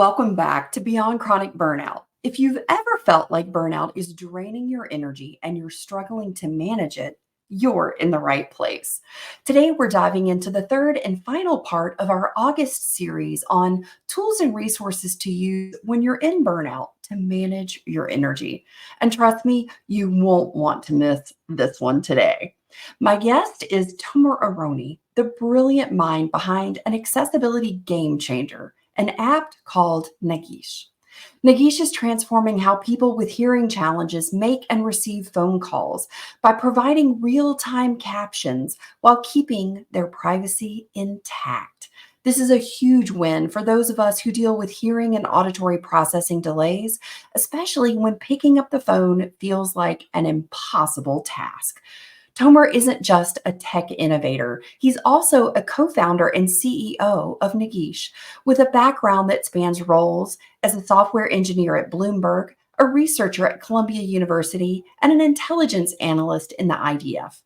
Welcome back to Beyond Chronic Burnout. If you've ever felt like burnout is draining your energy and you're struggling to manage it, you're in the right place. Today, we're diving into the third and final part of our August series on tools and resources to use when you're in burnout to manage your energy. And trust me, you won't want to miss this one today. My guest is Tomer Aharoni, the brilliant mind behind an accessibility game changer, an app called Nagish. Nagish is transforming how people with hearing challenges make and receive phone calls by providing real time captions while keeping their privacy intact. This is a huge win for those of us who deal with hearing and auditory processing delays, especially when picking up the phone feels like an impossible task. Tomer isn't just a tech innovator. He's also a co-founder and CEO of Nagish, with a background that spans roles as a software engineer at Bloomberg, a researcher at Columbia University, and an intelligence analyst in the IDF.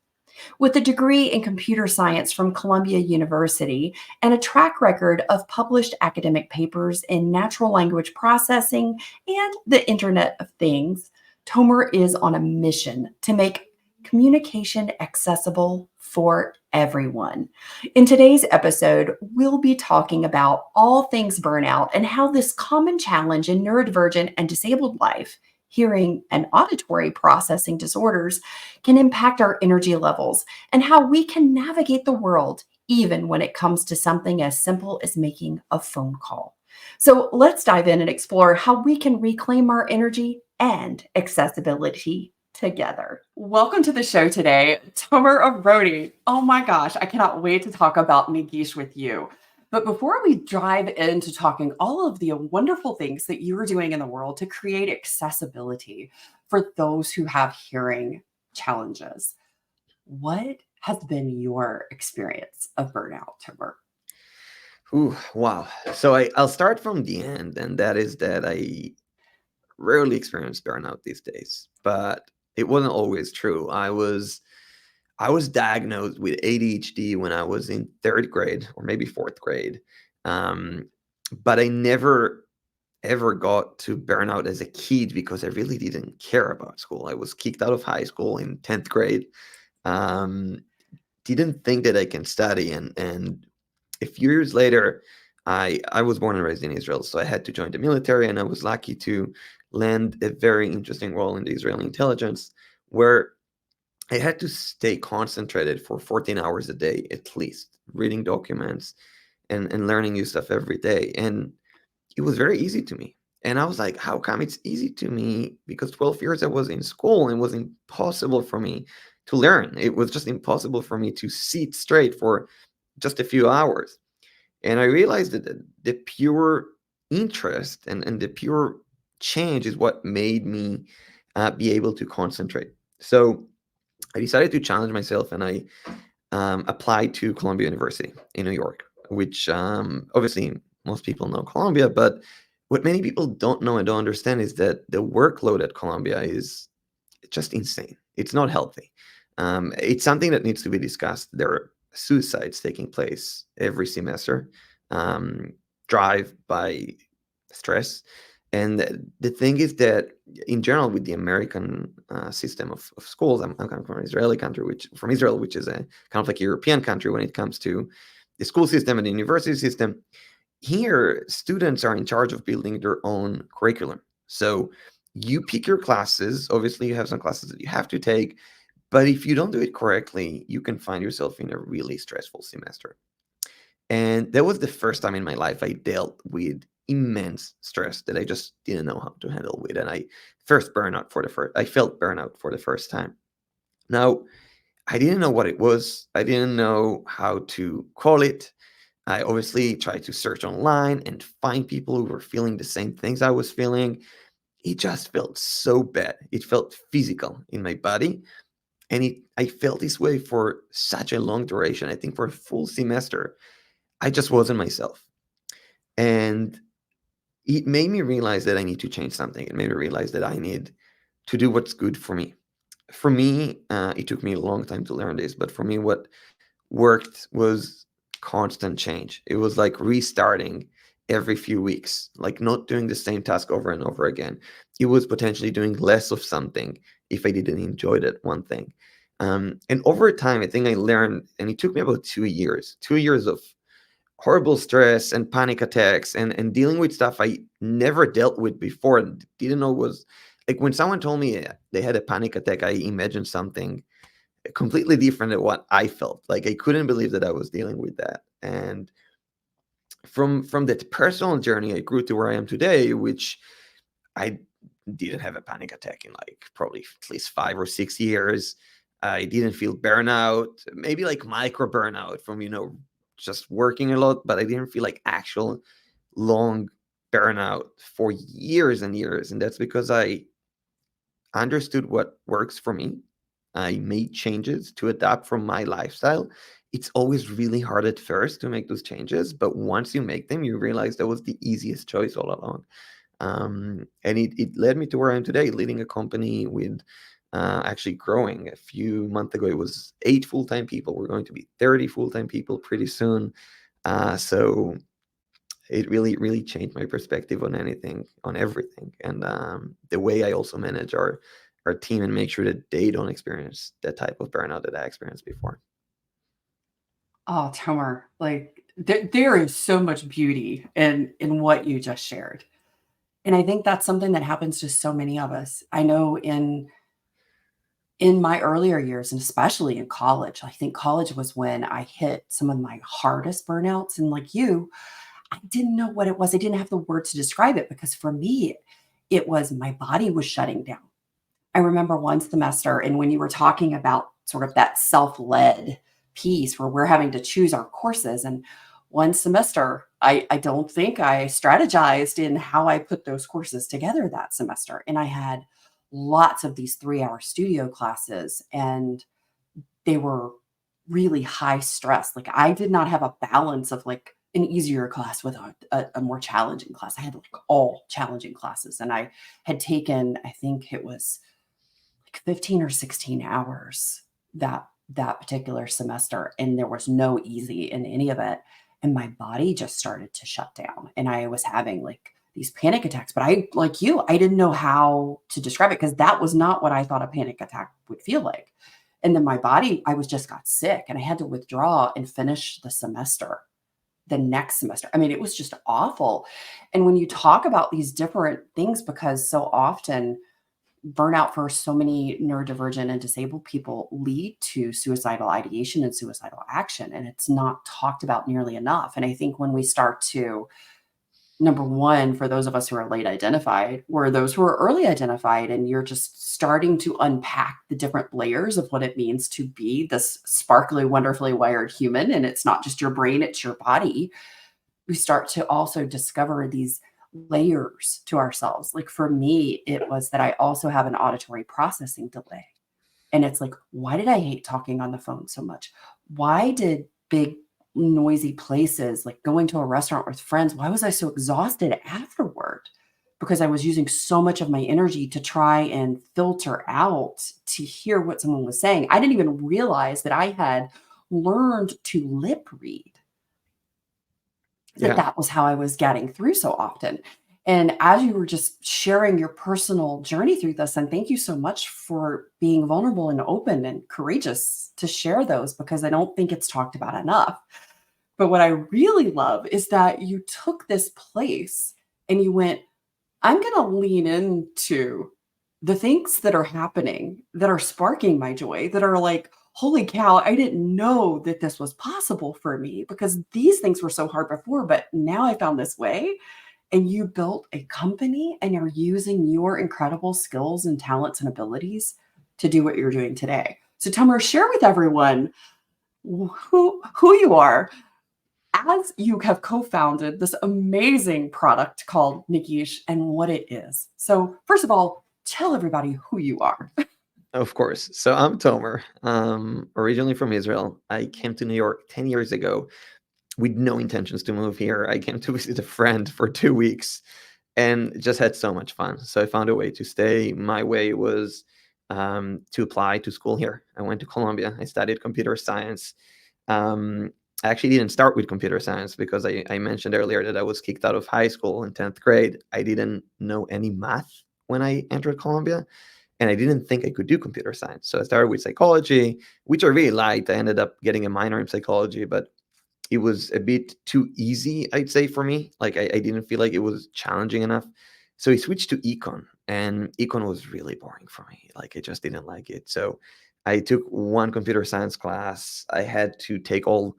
With a degree in computer science from Columbia University and a track record of published academic papers in natural language processing and the Internet of Things, Tomer is on a mission to make communication accessible for everyone. In today's episode, we'll be talking about all things burnout and how this common challenge in neurodivergent and disabled life, hearing and auditory processing disorders, can impact our energy levels and how we can navigate the world even when it comes to something as simple as making a phone call. So let's dive in and explore how we can reclaim our energy and accessibility together. Welcome to the show today, Tomer Aharoni. Oh my gosh, I cannot wait to talk about Nagish with you. But before we dive into talking all of the wonderful things that you are doing in the world to create accessibility for those who have hearing challenges, what has been your experience of burnout, Tomer? Ooh, wow. So I'll start from the end, and that is that I rarely experience burnout these days, but it wasn't always true. I was diagnosed with ADHD when I was in third grade or maybe fourth grade, um, but I never ever got to burnout as a kid because I really didn't care about school. I was kicked out of high school in 10th grade. Um, didn't think that I can study, and a few years later, I was born and raised in Israel, so I had to join the military, and I was lucky to land a very interesting role in the Israeli intelligence, where I had to stay concentrated for 14 hours a day at least, reading documents and learning new stuff every day. And it was very easy to me. And I was like, how come it's easy to me? Because 12 years I was in school and it was impossible for me to learn. It was just impossible for me to sit straight for just a few hours. And I realized that the pure interest and the pure change is what made me be able to concentrate. So I decided to challenge myself, and I applied to Columbia University in New York, which obviously most people know Columbia, but what many people don't know and don't understand is that the workload at Columbia is just insane. It's not healthy. It's something that needs to be discussed. There are suicides taking place every semester, um, drive by stress. And the thing is that, in general, with the American system of schools, I'm coming from an Israeli country, from Israel, which is a kind of like a European country when it comes to the school system and the university system. Here, students are in charge of building their own curriculum. So you pick your classes. Obviously, you have some classes that you have to take, but if you don't do it correctly, you can find yourself in a really stressful semester. And that was the first time in my life I dealt with immense stress that I just didn't know how to handle with. And I felt burnout for the first time. Now, I didn't know what it was. I didn't know how to call it. I obviously tried to search online and find people who were feeling the same things I was feeling. It just felt so bad. It felt physical in my body. And I felt this way for such a long duration. I think for a full semester, I just wasn't myself. And it made me realize that I need to change something. It made me realize that I need to do what's good for me. For me, it took me a long time to learn this, but for me, what worked was constant change. It was like restarting every few weeks, like not doing the same task over and over again. It was potentially doing less of something if I didn't enjoy that one thing. And over time, I think I learned, and it took me about 2 years of horrible stress and panic attacks and dealing with stuff I never dealt with before and didn't know was like when someone told me they had a panic attack, I imagined something completely different than what I felt. Like I couldn't believe that I was dealing with that. And from that personal journey, I grew to where I am today, which I didn't have a panic attack in like probably at least 5 or 6 years. I didn't feel burnout, maybe like micro burnout from, just working a lot, but I didn't feel like actual long burnout for years and years. And that's because I understood what works for me. I made changes to adapt from my lifestyle. It's always really hard at first to make those changes, but once you make them, you realize that was the easiest choice all along. And it led me to where I am today, leading a company with actually growing. A few months ago, it was 8 full-time people. We're going to be 30 full-time people pretty soon. So it really, really changed my perspective on anything, on everything. And the way I also manage our team and make sure that they don't experience that type of burnout that I experienced before. Oh, Tomer, like there is so much beauty in what you just shared. And I think that's something that happens to so many of us. I know in my earlier years, and especially in college, I think college was when I hit some of my hardest burnouts. And like you, I didn't know what it was. I didn't have the words to describe it because for me, it was my body was shutting down. I remember one semester, and when you were talking about sort of that self-led piece where we're having to choose our courses, and one semester, I don't think I strategized in how I put those courses together that semester. And I had lots of these 3-hour studio classes, and they were really high stress. Like I did not have a balance of like an easier class with a more challenging class. I had like all challenging classes, and I had taken, I think it was 15 or 16 hours that particular semester, and there was no easy in any of it, and my body just started to shut down, and I was having like these panic attacks. But I, like you, I didn't know how to describe it because that was not what I thought a panic attack would feel like. And then my body, I was just got sick, and I had to withdraw and finish the semester the next semester. I mean, it was just awful. And when you talk about these different things, because so often burnout for so many neurodivergent and disabled people lead to suicidal ideation and suicidal action, and it's not talked about nearly enough. And I think when we start to, number one, for those of us who are late identified, or those who are early identified, and you're just starting to unpack the different layers of what it means to be this sparkly, wonderfully wired human, and it's not just your brain, it's your body, we start to also discover these layers to ourselves. Like for me, it was that I also have an auditory processing delay. And it's like, why did I hate talking on the phone so much? Why did big, noisy places like going to a restaurant with friends, why was I so exhausted afterward? Because I was using so much of my energy to try and filter out to hear what someone was saying. I didn't even realize that I had learned to lip read, that Yeah. that was how I was getting through so often. And as you were just sharing your personal journey through this, and thank you so much for being vulnerable and open and courageous to share those, because I don't think it's talked about enough. But what I really love is that you took this place and you went, I'm going to lean into the things that are happening, that are sparking my joy, that are like, holy cow, I didn't know that this was possible for me because these things were so hard before, but now I found this way. And you built a company and you're using your incredible skills and talents and abilities to do what you're doing today. So, Tomer, share with everyone who you are as you have co-founded this amazing product called Nagish and what it is. So first of all, tell everybody who you are. Of course. So I'm Tomer, originally from Israel. I came to New York 10 years ago with no intentions to move here. I came to visit a friend for 2 weeks and just had so much fun. So I found a way to stay. My way was to apply to school here. I went to Columbia. I studied computer science. Um, I actually didn't start with computer science because I mentioned earlier that I was kicked out of high school in 10th grade. I didn't know any math when I entered Columbia, and I didn't think I could do computer science. So I started with psychology, which I really liked. I ended up getting a minor in psychology, but it was a bit too easy, I'd say, for me. Like I didn't feel like it was challenging enough. So I switched to econ, and econ was really boring for me. Like I just didn't like it. So I took one computer science class. I had to take all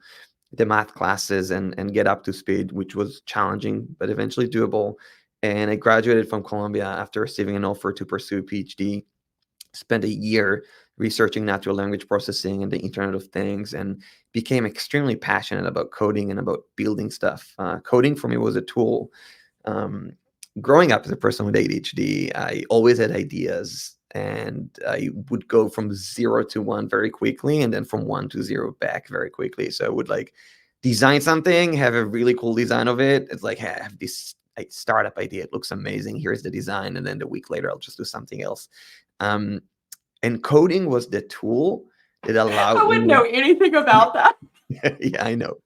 the math classes and get up to speed, which was challenging, but eventually doable. And I graduated from Columbia after receiving an offer to pursue a PhD. Spent a year researching natural language processing and the Internet of Things, and became extremely passionate about coding and about building stuff. Coding for me was a tool. Um, Growing up as a person with ADHD, I always had ideas, and I would go from 0 to 1 very quickly, and then from 1 to 0 back very quickly. So I would like design something, have a really cool design of it. It's like, hey, I have this startup idea. It looks amazing. Here's the design. And then the week later, I'll just do something else. Um, and coding was the tool that I allowed wouldn't know me. anything about that. Yeah, I know.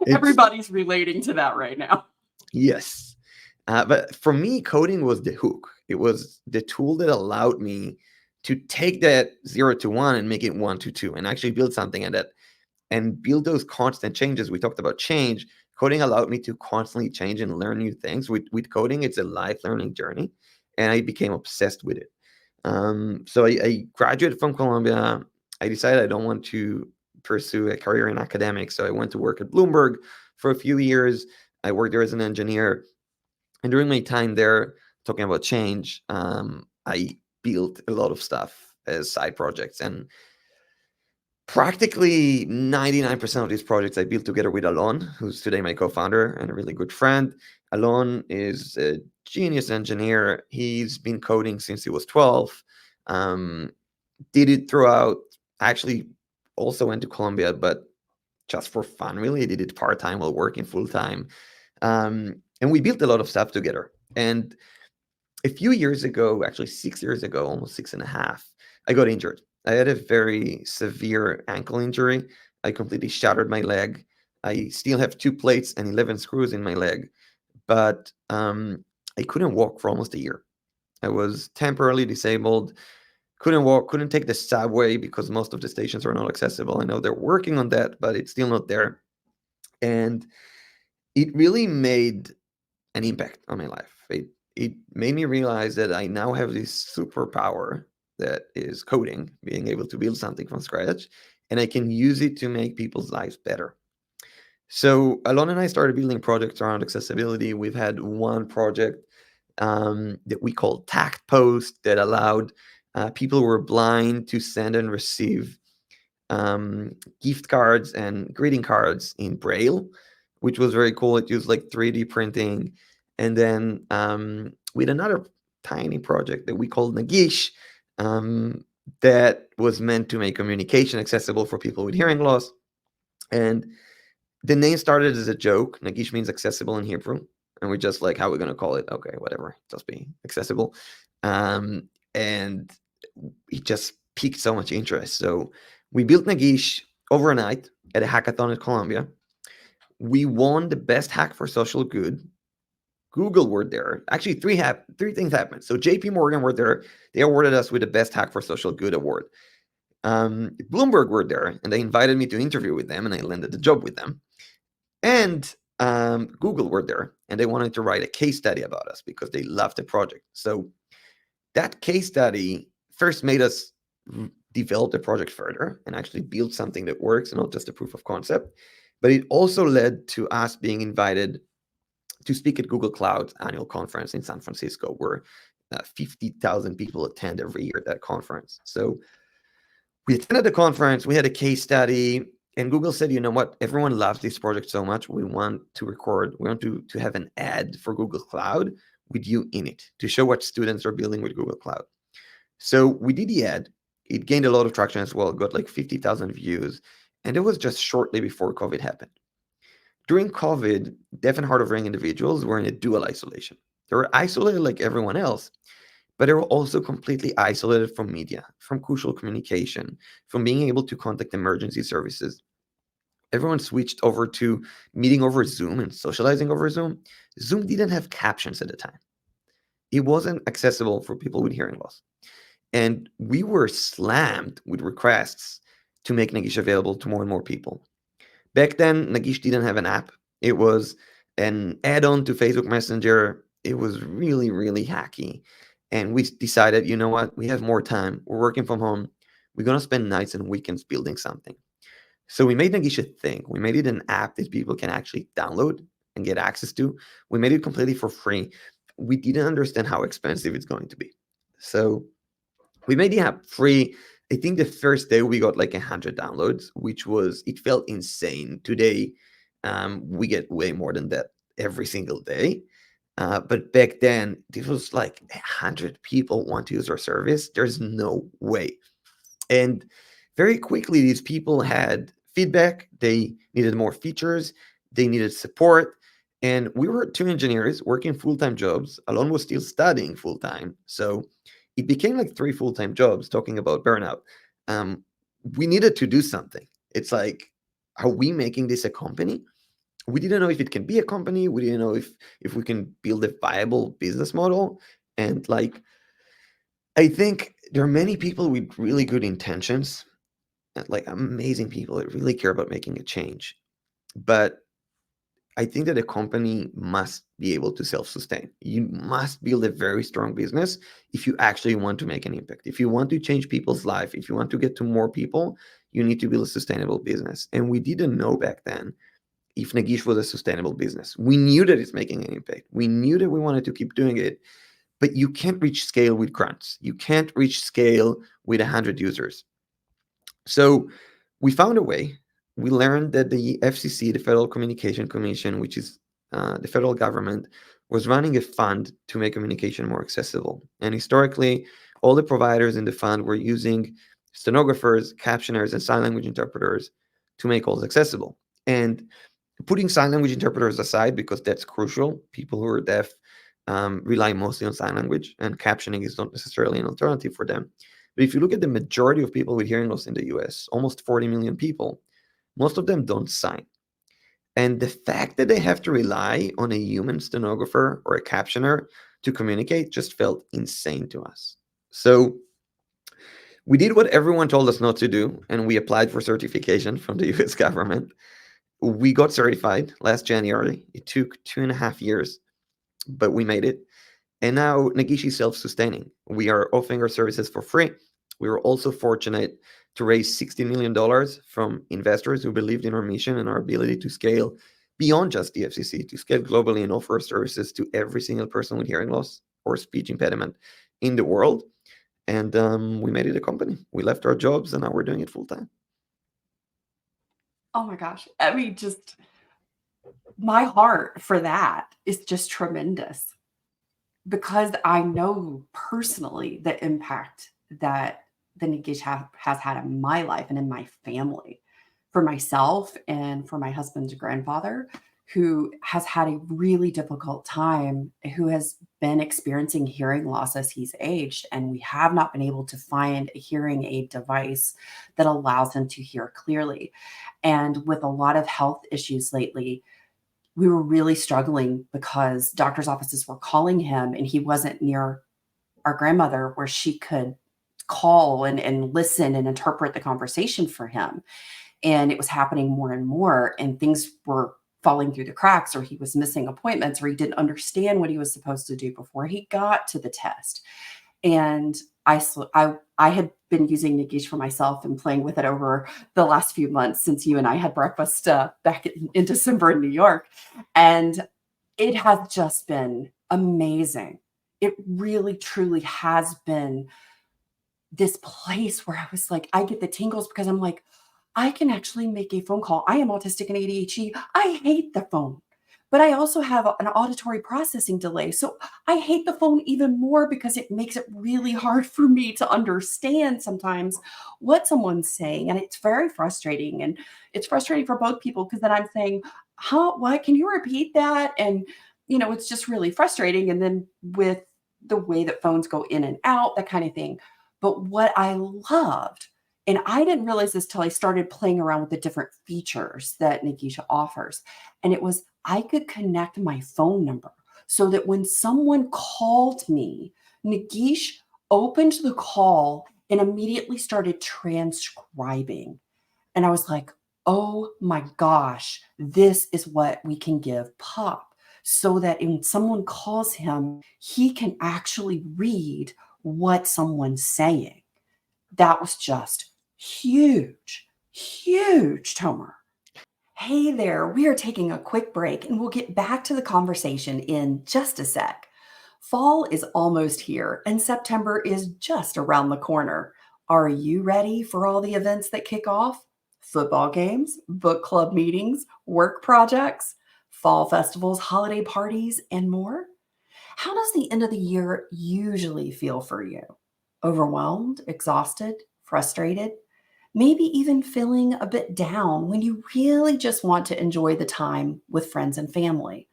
It's Everybody's relating to that right now. yes. But for me, coding was the hook. It was the tool that allowed me to take that 0 to 1 and make it 1 to 2 and actually build something in that and build those constant changes. We talked about change. Coding allowed me to constantly change and learn new things. With coding, it's a life learning journey. And I became obsessed with it. So I graduated from Columbia. I decided I don't want to pursue a career in academics. So I went to work at Bloomberg for a few years. I worked there as an engineer. And during my time there, talking about change, I built a lot of stuff as side projects. And practically 99% of these projects I built together with Alon, who's today my co-founder and a really good friend. Alon is a genius engineer. He's been coding since he was 12. Um, did it throughout, actually also went to Columbia, but just for fun, really. I did it part-time while working full-time. And we built a lot of stuff together. And a few years ago, actually 6 years ago, almost 6.5, I got injured. I had a very severe ankle injury. I completely shattered my leg. I still have 2 plates and 11 screws in my leg, but I couldn't walk for almost a year. I was temporarily disabled, couldn't walk, couldn't take the subway because most of the stations are not accessible. I know they're working on that, but it's still not there. And it really made an impact on my life. It made me realize that I now have this superpower that is coding, being able to build something from scratch, and I can use it to make people's lives better. So Alon and I started building projects around accessibility. We've had one project that we called Tact Post that allowed people who were blind to send and receive gift cards and greeting cards in Braille, which was very cool. It used like 3D printing. And then with another tiny project that we called Nagish, that was meant to make communication accessible for people with hearing loss. And the name started as a joke. Nagish means accessible in Hebrew. And we're just like, how are we going to call it? Okay, whatever, just be accessible. And it just piqued so much interest. So we built Nagish overnight at a hackathon at Columbia. We won the best hack for social good. Google were there. Actually, three things happened. So JP Morgan were there. They awarded us with the best hack for social good award. Bloomberg were there, and they invited me to interview with them, and I landed the job with them. And Google were there, and they wanted to write a case study about us because they loved the project. So that case study first made us develop the project further and actually build something that works and not just a proof of concept. But it also led to us being invited to speak at Google Cloud's annual conference in San Francisco, where 50,000 people attend every year at that conference. So we attended the conference, we had a case study, and Google said, you know what, everyone loves this project so much, we want to have an ad for Google Cloud with you in it to show what students are building with Google Cloud. So we did the ad. It gained a lot of traction as well. It got like 50,000 views. And it was just shortly before COVID happened. During COVID, deaf and hard of hearing individuals were in a dual isolation. They were isolated like everyone else, but they were also completely isolated from media, from crucial communication, from being able to contact emergency services. everyone switched over to meeting over Zoom and socializing over Zoom. Zoom didn't have captions at the time. It wasn't accessible for people with hearing loss. And we were slammed with requests to make Nagish available to more and more people. Back then, Nagish didn't have an app. It was an add-on to Facebook Messenger. It was really, really hacky. And we decided, you know what? We have more time. We're working from home. We're going to spend nights and weekends building something. So we made Nagish a thing. We made it an app that people can actually download and get access to. We made it completely for free. We didn't understand how expensive it's going to be. So we made the app free. I think the first day we got like 100 downloads, it felt insane. Today, we get way more than that every single day. But back then, this was like 100 people want to use our service. There's no way. And very quickly, these people had feedback. They needed more features. They needed support. And we were two engineers working full-time jobs. Alon was still studying full-time. So it became like three full-time jobs talking about burnout. We needed to do something. It's like, are we making this a company? We didn't know if it can be a company. We didn't know if we can build a viable business model. And like, I think there are many people with really good intentions, like amazing people that really care about making a change. But I think that a company must be able to self-sustain. You must build a very strong business if you actually want to make an impact. If you want to change people's life, if you want to get to more people, you need to build a sustainable business. And we didn't know back then if Nagish was a sustainable business. We knew that it's making an impact. We knew that we wanted to keep doing it, but you can't reach scale with grunts. You can't reach scale with 100 users. So we found a way. We learned that the FCC, the Federal Communication Commission, which is the federal government, was running a fund to make communication more accessible. And historically, all the providers in the fund were using stenographers, captioners, and sign language interpreters to make calls accessible. And putting sign language interpreters aside, because that's crucial, people who are deaf rely mostly on sign language, and captioning is not necessarily an alternative for them. But if you look at the majority of people with hearing loss in the US, almost 40 million people, most of them don't sign. And the fact that they have to rely on a human stenographer or a captioner to communicate just felt insane to us. So we did what everyone told us not to do, and we applied for certification from the US government. We got certified last January. It took 2.5 years, but we made it. And now Nagish is self-sustaining. We are offering our services for free. We were also fortunate to raise $60 million from investors who believed in our mission and our ability to scale beyond just the FCC, to scale globally and offer our services to every single person with hearing loss or speech impediment in the world. And we made it a company. We left our jobs and now we're doing it full time. Oh my gosh. I mean, just my heart for that is just tremendous because I know personally the impact that the Nagish has had in my life and in my family, for myself and for my husband's grandfather, who has had a really difficult time, who has been experiencing hearing loss as he's aged. And we have not been able to find a hearing aid device that allows him to hear clearly. And with a lot of health issues lately, we were really struggling because doctor's offices were calling him and he wasn't near our grandmother where she could call and listen and interpret the conversation for him. And it was happening more and more, and things were falling through the cracks, or he was missing appointments, or he didn't understand what he was supposed to do before he got to the test. And I had been using Nagish for myself and playing with it over the last few months since you and I had breakfast back in December in New York. And it has just been amazing. It really, truly has been this place where I was like, I get the tingles because I'm like, I can actually make a phone call. I am autistic and ADHD. I hate the phone, but I also have an auditory processing delay. So I hate the phone even more because it makes it really hard for me to understand sometimes what someone's saying. And it's very frustrating. And it's frustrating for both people because then I'm saying, what? Can you repeat that? And, it's just really frustrating. And then with the way that phones go in and out, that kind of thing. But what I loved And I didn't realize this till I started playing around with the different features that Nagish offers. And it was I could connect my phone number so that when someone called me, Nagish opened the call and immediately started transcribing. And I was like, oh my gosh, this is what we can give Pop so that when someone calls him, he can actually read what someone's saying. That was just huge, huge, Tomer. Hey there, we are taking a quick break and we'll get back to the conversation in just a sec. Fall is almost here and September is just around the corner. Are you ready for all the events that kick off? Football games, book club meetings, work projects, fall festivals, holiday parties, and more? How does the end of the year usually feel for you? Overwhelmed, exhausted, frustrated? Maybe even feeling a bit down when you really just want to enjoy the time with friends and family.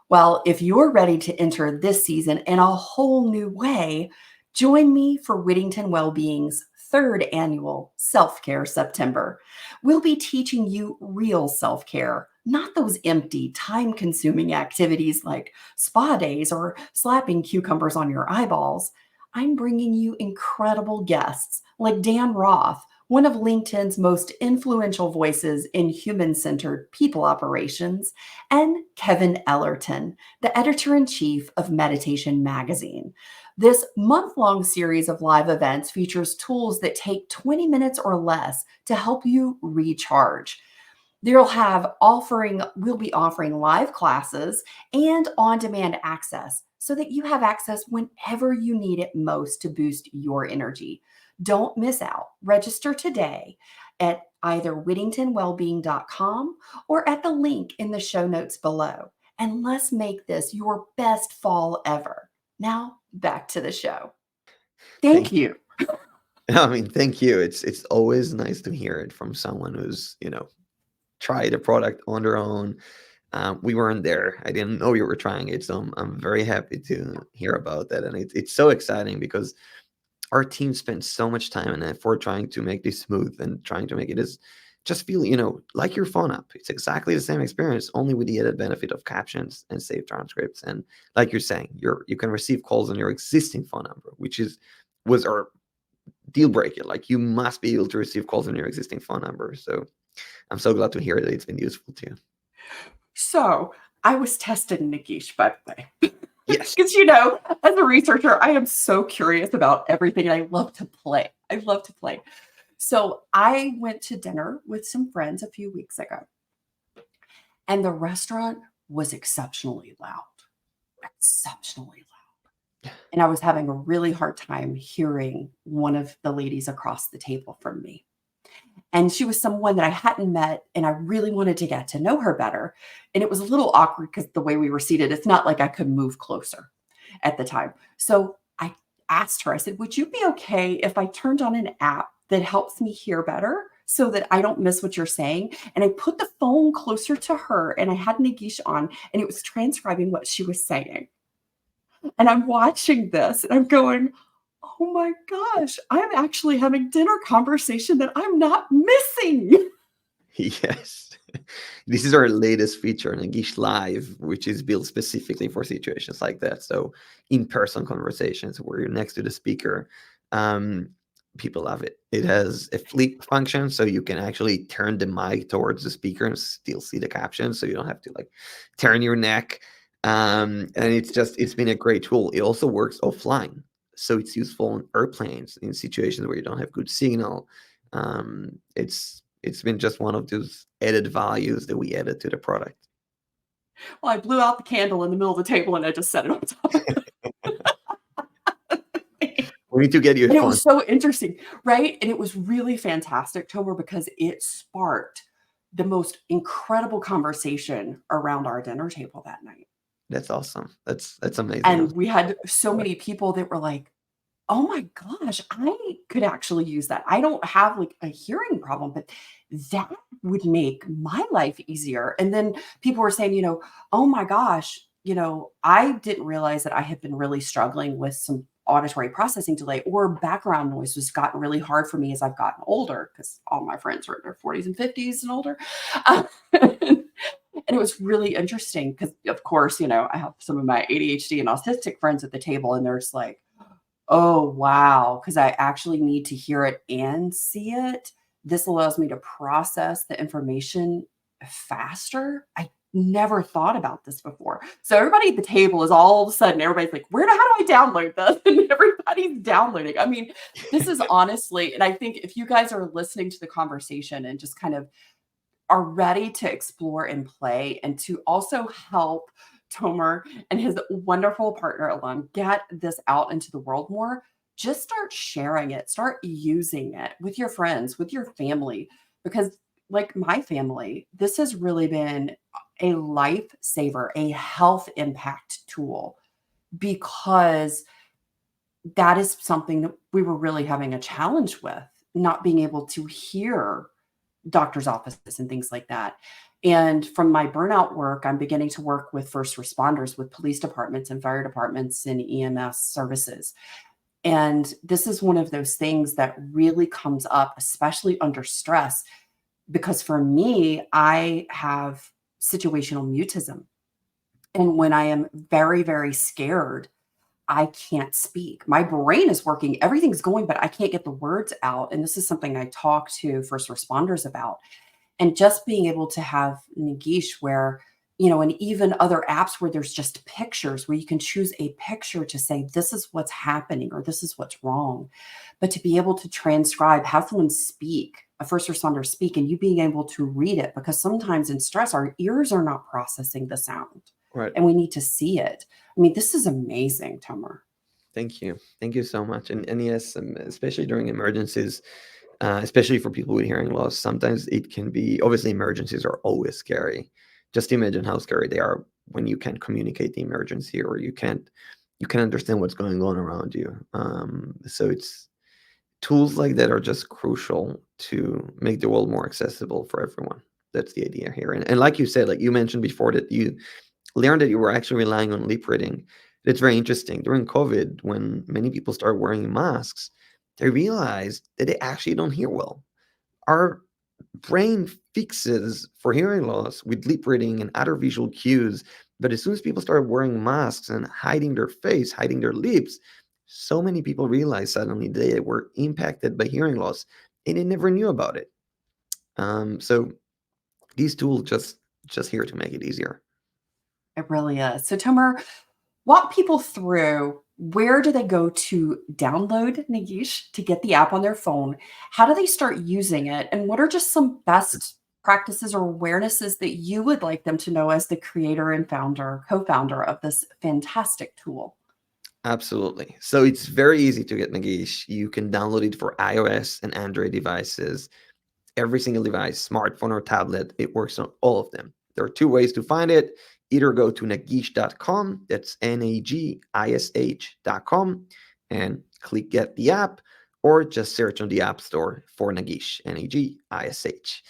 Well, if you're ready to enter this season in a whole new way, join me for Whittington Wellbeing's third annual Self Care September. We'll be teaching you real self care, not those empty, time consuming activities like spa days or slapping cucumbers on your eyeballs. I'm bringing you incredible guests like Dan Roth, one of LinkedIn's most influential voices in human centered people operations, and Kevin Ellerton, the editor in chief of Meditation Magazine. This month long series of live events features tools that take 20 minutes or less to help you recharge. We'll be offering live classes and on-demand access so that you have access whenever you need it most to boost your energy. Don't miss out. Register today at either whittingtonwellbeing.com or at the link in the show notes below. And let's make this your best fall ever. Now, back to the show. Thank Thank you. you. I mean, thank you. It's always nice to hear it from someone who's, tried a product on their own. We weren't there. I didn't know you were trying it, so I'm very happy to hear about that. And it's so exciting because our team spent so much time and effort trying to make this smooth and trying to make it as just feel, like your phone app. It's exactly the same experience, only with the added benefit of captions and saved transcripts. And like you're saying, you can receive calls on your existing phone number, which was our deal breaker. Like you must be able to receive calls on your existing phone number. So I'm so glad to hear that it's been useful to you. So I was testing Nagish, by the way. Yes. Because, as a researcher, I am so curious about everything and I love to play. I love to play. So I went to dinner with some friends a few weeks ago, and the restaurant was exceptionally loud. Exceptionally loud. And I was having a really hard time hearing one of the ladies across the table from me. And she was someone that I hadn't met, and I really wanted to get to know her better. And it was a little awkward because the way we were seated, it's not like I could move closer at the time. So I asked her, I said, would you be okay if I turned on an app that helps me hear better so that I don't miss what you're saying? And I put the phone closer to her and I had Nagish on and it was transcribing what she was saying. And I'm watching this and I'm going, oh my gosh, I'm actually having dinner conversation that I'm not missing. Yes. This is our latest feature, Nagish Live, which is built specifically for situations like that. So in-person conversations where you're next to the speaker. People love it. It has a flip function, so you can actually turn the mic towards the speaker and still see the captions, so you don't have to turn your neck. And it's been a great tool. It also works offline. So it's useful on airplanes in situations where you don't have good signal. It's been just one of those added values that we added to the product. Well, I blew out the candle in the middle of the table and I just set it on top. We need to get you a And it phone. was so interesting, right? And it was really fantastic, Tomer, because it sparked the most incredible conversation around our dinner table that night. That's awesome. That's amazing. And we had so many people that were like, oh my gosh, I could actually use that. I don't have a hearing problem, but that would make my life easier. And then people were saying, oh my gosh, I didn't realize that I had been really struggling with some auditory processing delay, or background noise has gotten really hard for me as I've gotten older because all my friends are in their 40s and 50s and older. And it was really interesting because, of course, I have some of my ADHD and autistic friends at the table, and they're just like, oh, wow, because I actually need to hear it and see it. This allows me to process the information faster. I never thought about this before. So everybody at the table is all of a sudden, everybody's like, how do I download this? And everybody's downloading. I mean, this is honestly, and I think if you guys are listening to the conversation and just kind of are ready to explore and play and to also help Tomer and his wonderful partner Alon get this out into the world more, just start sharing it, start using it with your friends, with your family, because like my family, this has really been a lifesaver, a health impact tool, because that is something that we were really having a challenge with, not being able to hear doctor's offices and things like that. And from my burnout work, I'm beginning to work with first responders, with police departments and fire departments and EMS services. And this is one of those things that really comes up, especially under stress, because for me, I have situational mutism. And when I am very, very scared, I can't speak. My brain is working, everything's going, but I can't get the words out. And this is something I talk to first responders about. And just being able to have Nagish where, and even other apps where there's just pictures where you can choose a picture to say, this is what's happening or this is what's wrong. But to be able to transcribe, have someone speak, a first responder speak, and you being able to read it, because sometimes in stress, our ears are not processing the sound. Right. And we need to see it. I mean, this is amazing, Tomer. Thank you. Thank you so much. And yes, especially during emergencies, especially for people with hearing loss, sometimes it can be, obviously emergencies are always scary. Just imagine how scary they are when you can't communicate the emergency, or you can't understand what's going on around you. So it's tools like that are just crucial to make the world more accessible for everyone. That's the idea here. And like you said, like you mentioned before, that you learned that you were actually relying on lip reading. It's very interesting. During COVID, when many people started wearing masks, they realized that they actually don't hear well. Our brain fixes for hearing loss with lip reading and other visual cues. But as soon as people started wearing masks and hiding their face, hiding their lips, so many people realized suddenly they were impacted by hearing loss and they never knew about it. So these tools just here to make it easier. It really is. So, Tomer, walk people through, where do they go to download Nagish to get the app on their phone? How do they start using it? And what are just some best practices or awarenesses that you would like them to know as the creator and co-founder of this fantastic tool? Absolutely. So it's very easy to get Nagish. You can download it for iOS and Android devices. Every single device, smartphone or tablet, it works on all of them. There are two ways to find it. Either go to nagish.com, that's nagish.com, and click get the app, or just search on the App Store for Nagish, Nagish.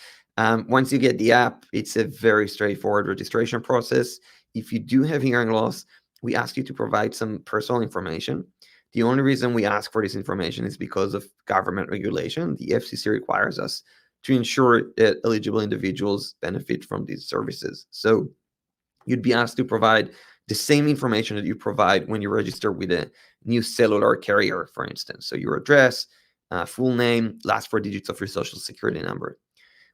Once you get the app, it's a very straightforward registration process. If you do have hearing loss, we ask you to provide some personal information. The only reason we ask for this information is because of government regulation. The FCC requires us to ensure that eligible individuals benefit from these services. So you'd be asked to provide the same information that you provide when you register with a new cellular carrier, for instance. So your address, full name, last four digits of your social security number.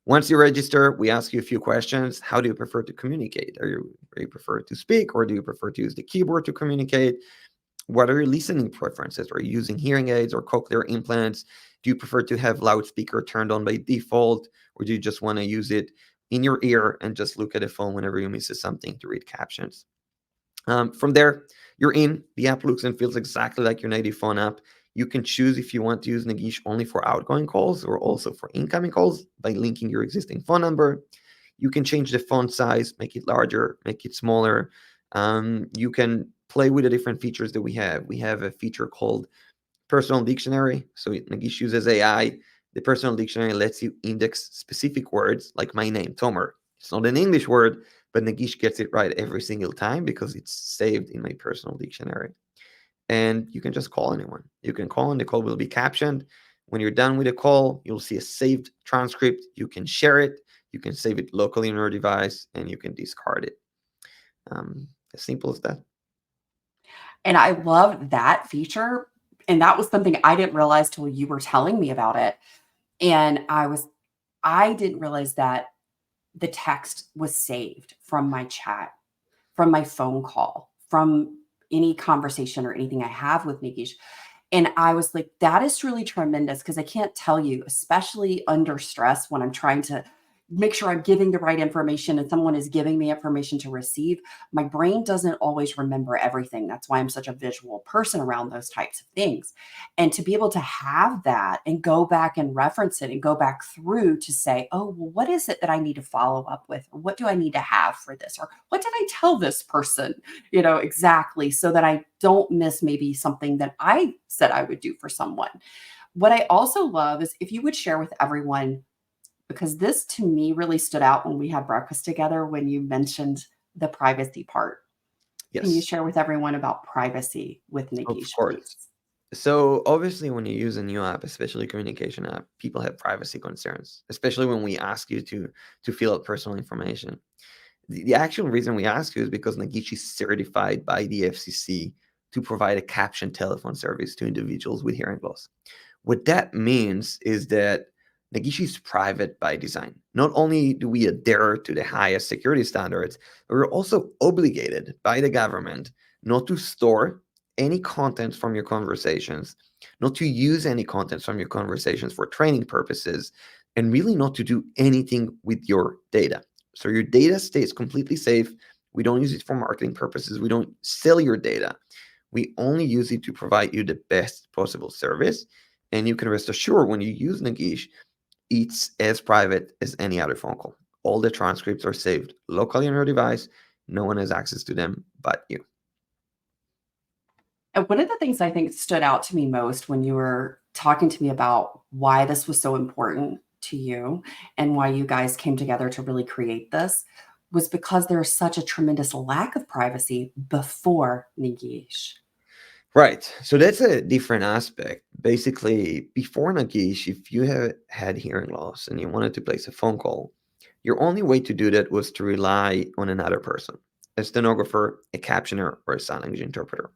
Once you register, we ask you a few questions. How do you prefer to communicate? Do you prefer to speak, or do you prefer to use the keyboard to communicate? What are your listening preferences? Are you using hearing aids or cochlear implants? Do you prefer to have loudspeaker turned on by default, or do you just want to use it in your ear and just look at the phone whenever you miss something to read captions? From there, you're in. The app looks and feels exactly like your native phone app. You can choose if you want to use Nagish only for outgoing calls or also for incoming calls by linking your existing phone number. You can change the font size, make it larger, make it smaller. You can play with the different features that we have. We have a feature called Personal Dictionary. So Nagish uses AI. The Personal Dictionary lets you index specific words like my name, Tomer. It's not an English word, but Nagish gets it right every single time because it's saved in my Personal Dictionary. and you can just call anyone. You can call and the call will be captioned. When you're done with the call, you'll see a saved transcript. You can share it. You can save it locally on your device, and you can discard it. As simple as that. And I love that feature. And that was something I didn't realize till you were telling me about it. And I didn't realize that the text was saved from my chat, from my phone call, from any conversation or anything I have with Nagish. And I was like, that is really tremendous because I can't tell you, especially under stress when I'm trying to make sure I'm giving the right information and someone is giving me information to receive. My brain doesn't always remember everything. That's why I'm such a visual person around those types of things. And to be able to have that and go back and reference it and go back through to say, oh, well, what is it that I need to follow up with? Or what do I need to have for this? Or what did I tell this person? Exactly, so that I don't miss maybe something that I said I would do for someone. What I also love is if you would share with everyone, because this to me really stood out when we had breakfast together when you mentioned the privacy part. Can you Yes, share with everyone about privacy with of Nagish, course. please? So obviously, when you use a new app, especially communication app, people have privacy concerns, especially when we ask you to fill out personal information. The actual reason we ask you is because Nagish is certified by the FCC to provide a caption telephone service to individuals with hearing loss. What that means is that Nagishi is private by design. Not only do we adhere to the highest security standards, but we're also obligated by the government not to store any content from your conversations, not to use any content from your conversations for training purposes, and really not to do anything with your data. So your data stays completely safe. We don't use it for marketing purposes. We don't sell your data. We only use it to provide you the best possible service. And you can rest assured when you use Nagish, it's as private as any other phone call. All the transcripts are saved locally on your device. No one has access to them but you. And one of the things I think stood out to me most when you were talking to me about why this was so important to you and why you guys came together to really create this was because there's such a tremendous lack of privacy before Nagish. Right. So that's a different aspect. Basically, before Nagish, if you have had hearing loss and you wanted to place a phone call, your only way to do that was to rely on another person, a stenographer, a captioner, or a sign language interpreter.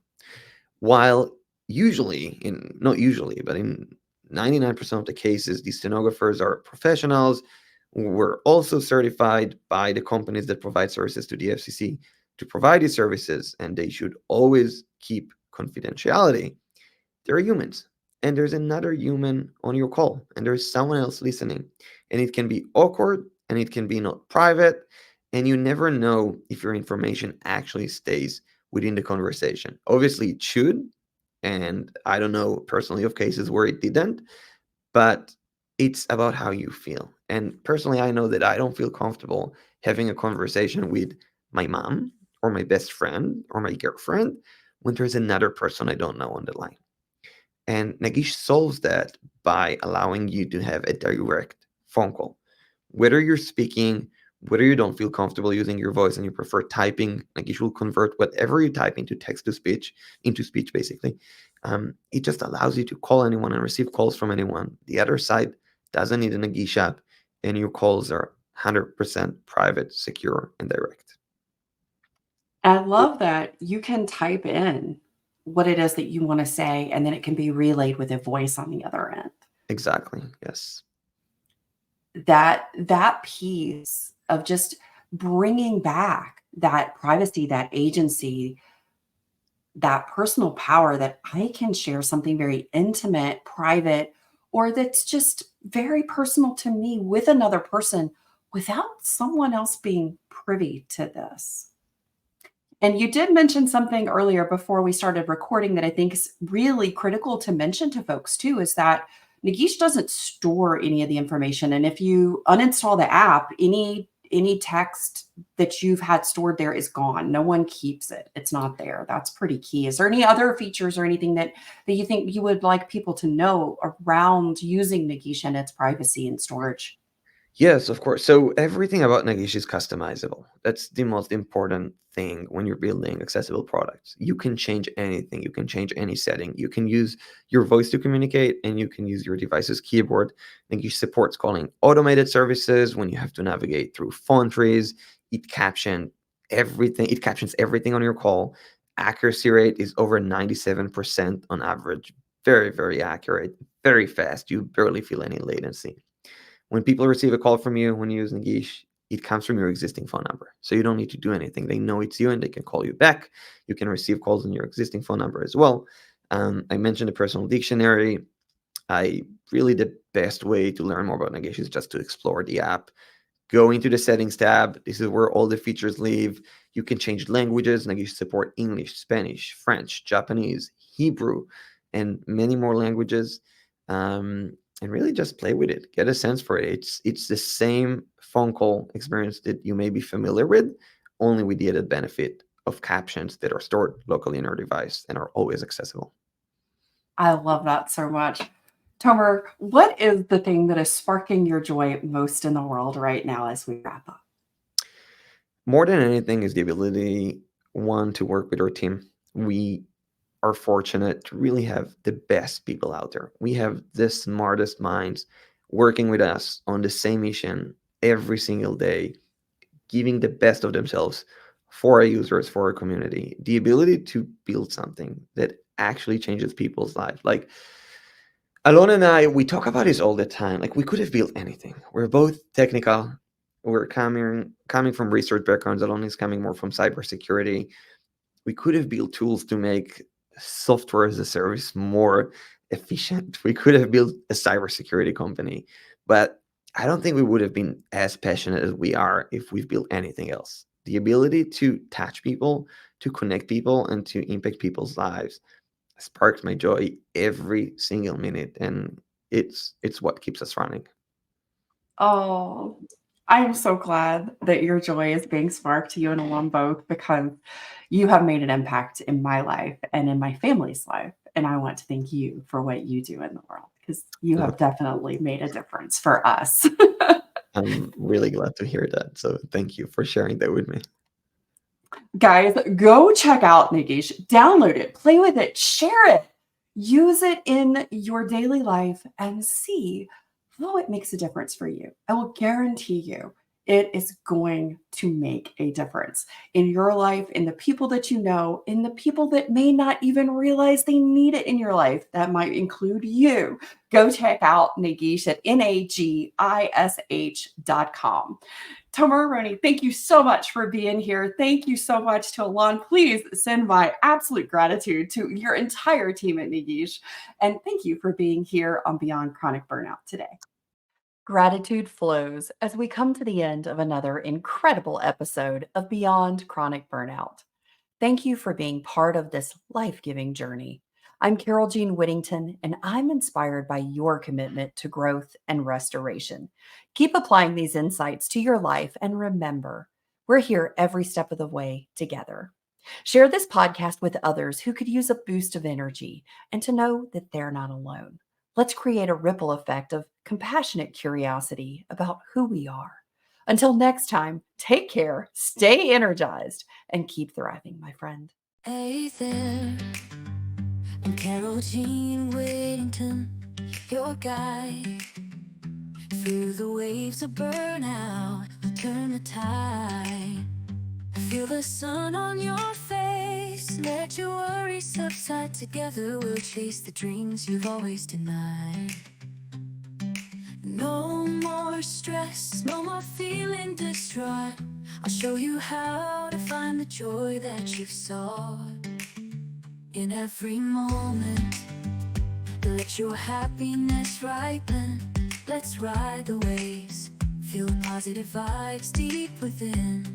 While usually, in not usually, but in 99% of the cases, these stenographers are professionals who were also certified by the companies that provide services to the FCC to provide these services, and they should always keep confidentiality. They're humans, and there's another human on your call, and there's someone else listening, and it can be awkward, and it can be not private, and you never know if your information actually stays within the conversation. Obviously, it should, and I don't know personally of cases where it didn't, but it's about how you feel. And personally, I know that I don't feel comfortable having a conversation with my mom or my best friend or my girlfriend when there's another person I don't know on the line. And Nagish solves that by allowing you to have a direct phone call. Whether you're speaking, whether you don't feel comfortable using your voice and you prefer typing, Nagish will convert whatever you type into text to speech, into speech basically. It just allows you to call anyone and receive calls from anyone. The other side doesn't need a Nagish app, and your calls are 100% private, secure, and direct. I love that you can type in what it is that you want to say, and then it can be relayed with a voice on the other end. Exactly. Yes. That piece of just bringing back that privacy, that agency, that personal power that I can share something very intimate, private, or that's just very personal to me with another person without someone else being privy to this. And you did mention something earlier before we started recording that I think is really critical to mention to folks too is that Nagish doesn't store any of the information. And if you uninstall the app, any text that you've had stored there is gone. No one keeps it. It's not there. That's pretty key. Is there any other features or anything that you think you would like people to know around using Nagish and its privacy and storage? Yes, of course. So everything about Nagish is customizable. That's the most important thing when you're building accessible products. You can change anything. You can change any setting. You can use your voice to communicate, and you can use your device's keyboard. Nagish supports calling automated services when you have to navigate through phone trees. It captions everything. It captions everything on your call. Accuracy rate is over 97% on average. Very, very accurate. Very fast. You barely feel any latency. When people receive a call from you when you use Nagish, it comes from your existing phone number. So you don't need to do anything. They know it's you and they can call you back. You can receive calls on your existing phone number as well. I mentioned the personal dictionary. The best way to learn more about Nagish is just to explore the app. Go into the settings tab. This is where all the features live. You can change languages. Nagish support English, Spanish, French, Japanese, Hebrew, and many more languages. And really just play with it. Get a sense for it. It's the same phone call experience that you may be familiar with, only with the added benefit of captions that are stored locally in your device and are always accessible. I love that so much. Tomer, what is the thing that is sparking your joy most in the world right now as we wrap up? More than anything is the ability, one, to work with our team. We are fortunate to really have the best people out there. We have the smartest minds working with us on the same mission every single day, giving the best of themselves for our users, for our community. The ability to build something that actually changes people's lives. Like Alon and I, we talk about this all the time. Like we could have built anything. We're both technical. We're coming from research backgrounds. Alon is coming more from cybersecurity. We could have built tools to make software as a service more efficient. We could have built a cybersecurity company, but I don't think we would have been as passionate as we are if we've built anything else. The ability to touch people, to connect people, and to impact people's lives sparks my joy every single minute, and it's what keeps us running. Oh, I'm so glad that your joy is being sparked, you and Alon both, because you have made an impact in my life and in my family's life. And I want to thank you for what you do in the world because you have Look, definitely made a difference for us. I'm really glad to hear that. So thank you for sharing that with me. Guys, go check out Nagish, download it, play with it, share it, use it in your daily life and see how it makes a difference for you. I will guarantee you it is going to make a difference in your life, in the people that you know, in the people that may not even realize they need it in your life. That might include you. Go check out Nagish at nagish.com. Tomer Aharoni, thank you so much for being here. Thank you so much to Alon. Please send my absolute gratitude to your entire team at Nagish. And thank you for being here on Beyond Chronic Burnout today. Gratitude flows as we come to the end of another incredible episode of Beyond Chronic Burnout. Thank you for being part of this life giving journey. I'm Carole Jean Whittington, and I'm inspired by your commitment to growth and restoration. Keep applying these insights to your life, and remember, we're here every step of the way together. Share this podcast with others who could use a boost of energy and to know that they're not alone. Let's create a ripple effect of compassionate curiosity about who we are. Until next time, take care, stay energized, and keep thriving, my friend. Hey there, I'm Carole Jean Whittington, your guide through the waves of burnout. Turn the tide, feel the sun on your face. Let your worries subside. Together we'll chase the dreams you've always denied. No more stress, no more feeling distraught. I'll show you how to find the joy that you've sought. In every moment, let your happiness ripen. Let's ride the waves, feel the positive vibes deep within.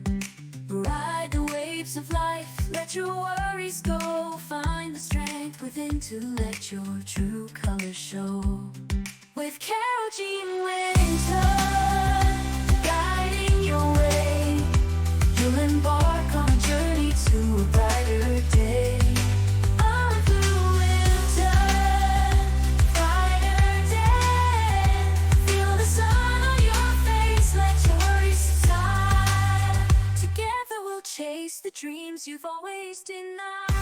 Ride the waves of life, let your worries go. Find the strength within to let your true colors show. With Carole Jean Whittington, guiding your way, you'll embark on a journey to a brighter day. On through winter, brighter day. Feel the sun on your face. chase the dreams you've always denied.